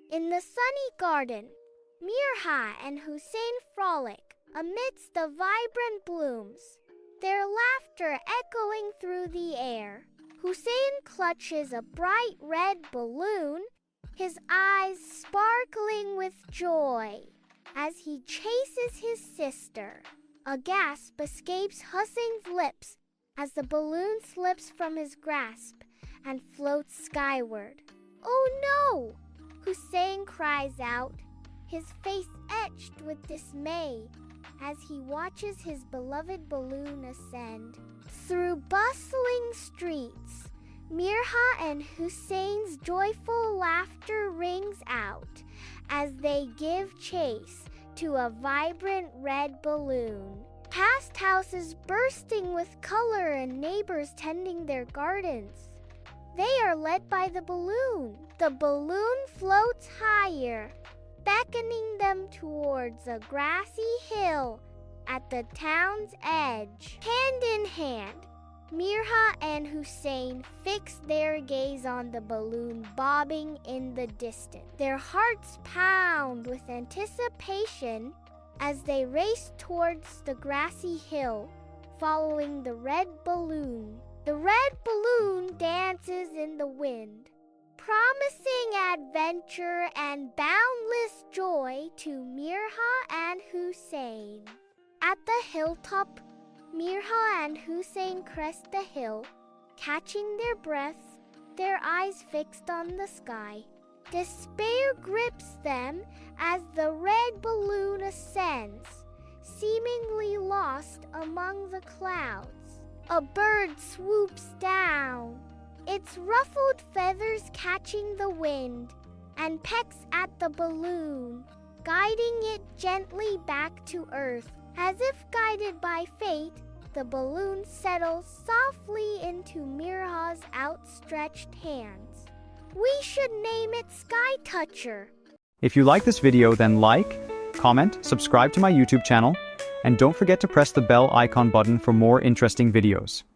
In the sunny garden, Mirha and Hussein frolic amidst the vibrant blooms, their laughter echoing through the air. Hussein clutches a bright red balloon, his eyes sparkling with joy as he chases his sister. A gasp escapes Hussein's lips as the balloon slips from his grasp and floats skyward. "Oh no!" Hussein cries out, his face etched with dismay as he watches his beloved balloon ascend. Through bustling streets, Mirha and Hussein's joyful laughter rings out as they give chase to a vibrant red balloon. Past houses bursting with color and neighbors tending their gardens. They are led by the balloon. The balloon floats higher, beckoning them towards a grassy hill at the town's edge. Hand in hand, Mirha and Hussein fix their gaze on the balloon bobbing in the distance. Their hearts pound with anticipation as they race towards the grassy hill, following the red balloon. The red balloon dances in the wind, promising adventure and boundless joy to Mirha and Hussein. At the hilltop, Mirha and Hussein crest the hill, catching their breaths, their eyes fixed on the sky. Despair grips them as the red balloon ascends, seemingly lost among the clouds. A bird swoops down, its ruffled feathers catching the wind, and pecks at the balloon, guiding it gently back to earth. As if guided by fate, the balloon settles softly into Mirha's outstretched hands. We should name it Sky Toucher. If you like this video, then like, comment, subscribe to my YouTube channel, and don't forget to press the bell icon button for more interesting videos.